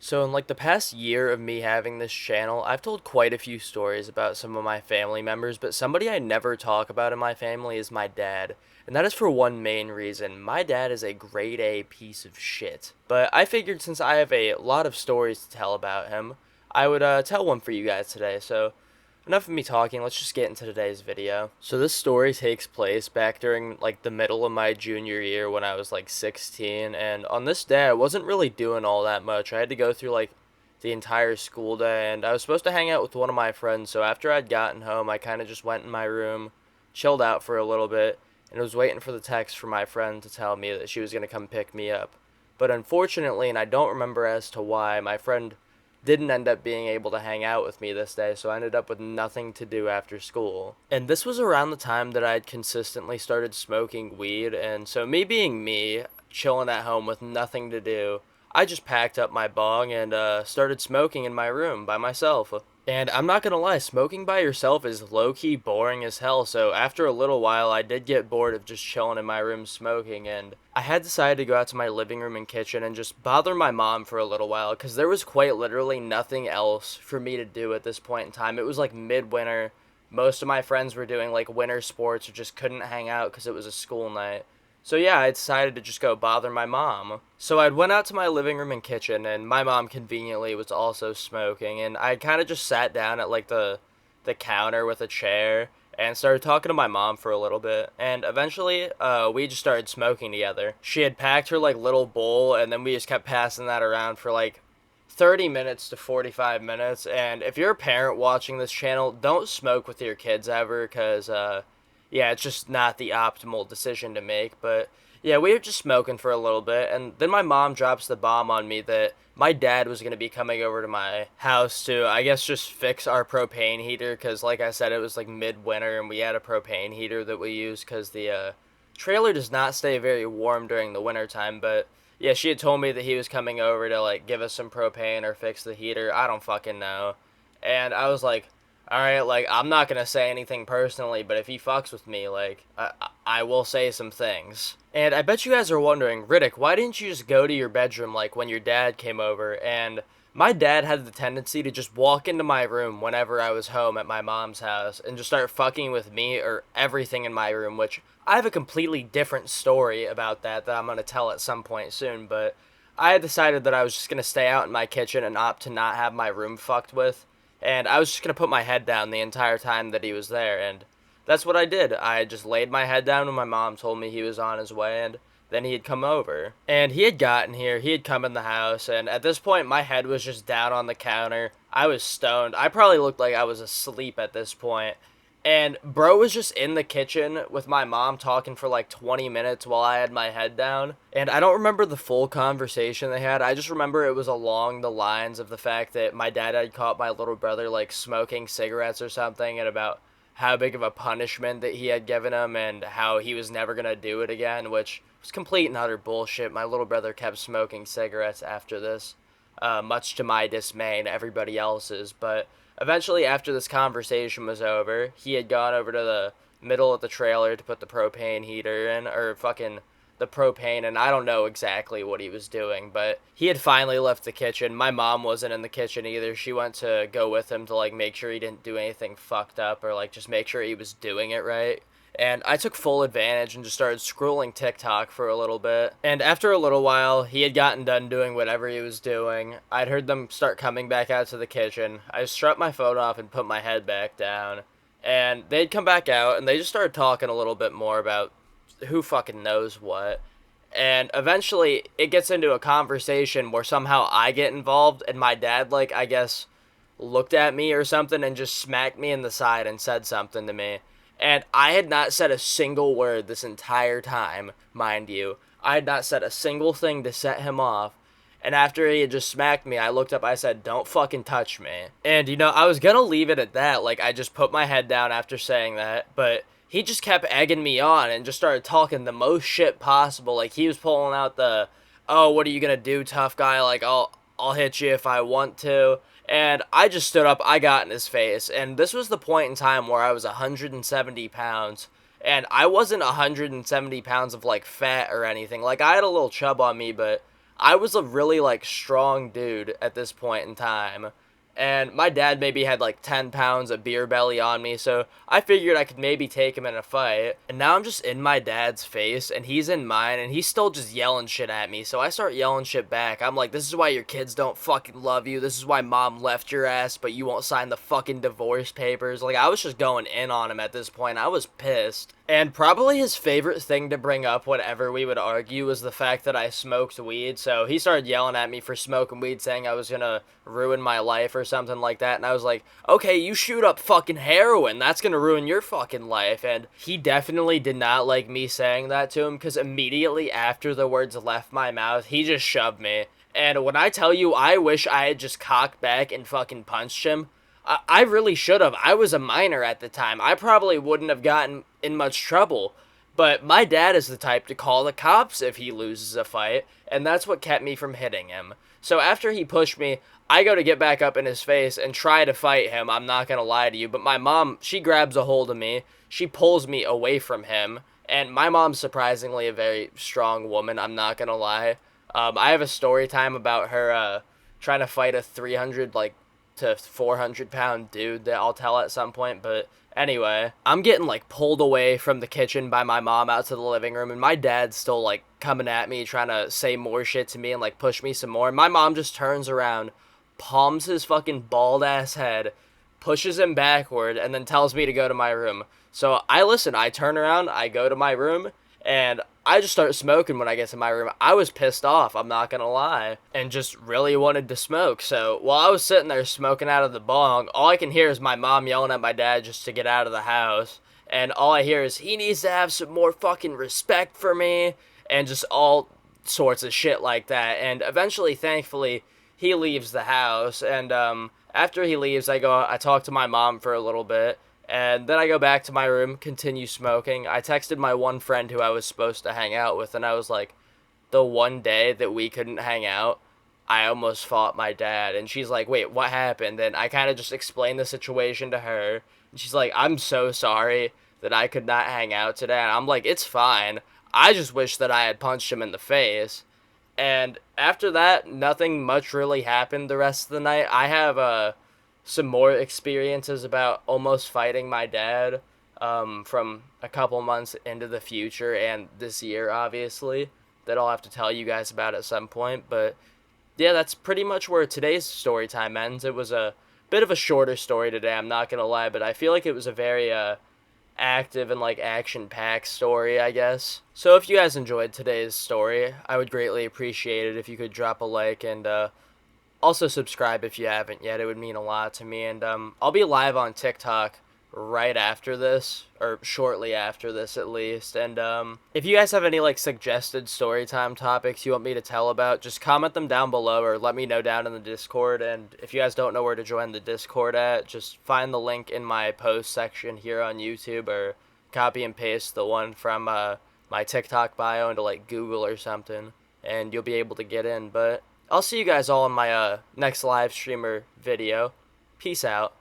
So in like the past year of me having this channel, I've told quite a few stories about some of my family members, but somebody I never talk about in my family is my dad. And that is for one main reason. My dad is a grade A piece of shit. But I figured since I have a lot of stories to tell about him, I would tell one for you guys today. So enough of me talking, let's just get into today's video. So this story takes place back during like the middle of my junior year when I was like 16, and on this day I wasn't really doing all that much. I had to go through like the entire school day, and I was supposed to hang out with one of my friends, so after I'd gotten home, I kind of just went in my room, chilled out for a little bit, and was waiting for the text from my friend to tell me that she was going to come pick me up. But unfortunately, and I don't remember as to why, my friend didn't end up being able to hang out with me this day, so I ended up with nothing to do after school. And this was around the time that I'd consistently started smoking weed, and so me being me, chilling at home with nothing to do, I just packed up my bong and started smoking in my room by myself. And I'm not gonna lie, smoking by yourself is low key boring as hell. So after a little while, I did get bored of just chilling in my room smoking, and I had decided to go out to my living room and kitchen and just bother my mom for a little while because there was quite literally nothing else for me to do at this point in time. It was like midwinter. Most of my friends were doing like winter sports or just couldn't hang out because it was a school night. So yeah, I decided to just go bother my mom. So I went out to my living room and kitchen, and my mom conveniently was also smoking, and I kind of just sat down at like the counter with a chair and started talking to my mom for a little bit, and eventually we just started smoking together. She had packed her like little bowl, and then we just kept passing that around for like 30 minutes to 45 minutes. And if you're a parent watching this channel, don't smoke with your kids ever, because yeah, it's just not the optimal decision to make. But yeah, we were just smoking for a little bit, and then my mom drops the bomb on me that my dad was going to be coming over to my house to, I guess, just fix our propane heater, because like I said, it was like midwinter and we had a propane heater that we used because the trailer does not stay very warm during the winter time. But yeah, she had told me that he was coming over to like give us some propane or fix the heater. I don't fucking know. And I was like, all right, like I'm not gonna say anything personally, but if he fucks with me, like I will say some things. And I bet you guys are wondering, Riddick, why didn't you just go to your bedroom like when your dad came over? And my dad had the tendency to just walk into my room whenever I was home at my mom's house and just start fucking with me or everything in my room, which I have a completely different story about that I'm gonna tell at some point soon. But I had decided that I was just gonna stay out in my kitchen and opt to not have my room fucked with, and I was just gonna put my head down the entire time that he was there, and that's what I did. I just laid my head down when my mom told me he was on his way, and then he had come over. And he had gotten here, he had come in the house, and at this point my head was just down on the counter. I was stoned. I probably looked like I was asleep at this point. And bro was just in the kitchen with my mom talking for like 20 minutes while I had my head down. And I don't remember the full conversation they had. I just remember it was along the lines of the fact that my dad had caught my little brother like smoking cigarettes or something, and about how big of a punishment that he had given him and how he was never going to do it again, which was complete and utter bullshit. My little brother kept smoking cigarettes after this, much to my dismay and everybody else's. But eventually, after this conversation was over, he had gone over to the middle of the trailer to put the propane heater in, or fucking the propane, and I don't know exactly what he was doing, but he had finally left the kitchen. My mom wasn't in the kitchen either. She went to go with him to like make sure he didn't do anything fucked up, or like just make sure he was doing it right. And I took full advantage and just started scrolling TikTok for a little bit. And after a little while, he had gotten done doing whatever he was doing. I'd heard them start coming back out to the kitchen. I struck my phone off and put my head back down. And they'd come back out and they just started talking a little bit more about who fucking knows what. And eventually, it gets into a conversation where somehow I get involved, and my dad, like, I guess, looked at me or something and just smacked me in the side and said something to me. And I had not said a single word this entire time, mind you. I had not said a single thing to set him off. And after he had just smacked me, I looked up, I said, "Don't fucking touch me." And, I was gonna leave it at that. Like, I just put my head down after saying that. But he just kept egging me on and just started talking the most shit possible. Like, he was pulling out the, "Oh, what are you gonna do, tough guy? Like, I'll hit you if I want to." And I just stood up, I got in his face, and this was the point in time where I was 170 pounds, and I wasn't 170 pounds of, like, fat or anything. Like, I had a little chub on me, but I was a really like strong dude at this point in time. And my dad maybe had like 10 pounds of beer belly on me, so I figured I could maybe take him in a fight. And now I'm just in my dad's face, and he's in mine, and he's still just yelling shit at me. So I start yelling shit back. I'm like, this is why your kids don't fucking love you. This is why mom left your ass, but you won't sign the fucking divorce papers. Like, I was just going in on him at this point. I was pissed. And probably his favorite thing to bring up whenever we would argue was the fact that I smoked weed. So he started yelling at me for smoking weed, saying I was gonna ruin my life or something like that. And I was like, okay, you shoot up fucking heroin. That's gonna ruin your fucking life. And he definitely did not like me saying that to him, because immediately after the words left my mouth, he just shoved me. And when I tell you, I wish I had just cocked back and fucking punched him. I really should have. I was a minor at the time. I probably wouldn't have gotten in much trouble. But my dad is the type to call the cops if he loses a fight, and that's what kept me from hitting him. So after he pushed me, I go to get back up in his face and try to fight him. I'm not going to lie to you, but my mom, she grabs a hold of me. She pulls me away from him, and my mom's surprisingly a very strong woman. I'm not going to lie. I have a story time about her trying to fight a 300 to 400-pound dude that I'll tell at some point. But anyway, I'm getting like pulled away from the kitchen by my mom out to the living room, and my dad's still like coming at me, trying to say more shit to me and like push me some more. And my mom just turns around, palms his fucking bald ass head, pushes him backward, and then tells me to go to my room. So I listen, I turn around, I go to my room, and I just start smoking when I get to my room. I was pissed off, I'm not gonna lie, and just really wanted to smoke. So while I was sitting there smoking out of the bong, all I can hear is my mom yelling at my dad just to get out of the house. And all I hear is, he needs to have some more fucking respect for me, and just all sorts of shit like that. And eventually, thankfully, he leaves the house. And after he leaves, I talk to my mom for a little bit. And then I go back to my room, continue smoking. I texted my one friend who I was supposed to hang out with, and I was like, the one day that we couldn't hang out, I almost fought my dad. And she's like, wait, what happened? And I kind of just explained the situation to her. And she's like, I'm so sorry that I could not hang out today. And I'm like, it's fine. I just wish that I had punched him in the face. And after that, nothing much really happened the rest of the night. I have some more experiences about almost fighting my dad from a couple months into the future and this year, obviously, that I'll have to tell you guys about at some point. But yeah, that's pretty much where today's story time ends. It was a bit of a shorter story today, I'm not gonna lie, but I feel like it was a very active and like action-packed story, I guess. So if you guys enjoyed today's story, I would greatly appreciate it if you could drop a like, and also subscribe if you haven't yet. It would mean a lot to me. And I'll be live on TikTok right after this, or shortly after this at least. And if you guys have any like suggested story time topics you want me to tell about, just comment them down below or let me know down in the Discord. And if you guys don't know where to join the Discord at, just find the link in my post section here on YouTube, or copy and paste the one from my TikTok bio into like Google or something, and you'll be able to get in. But I'll see you guys all in my next live stream or video. Peace out.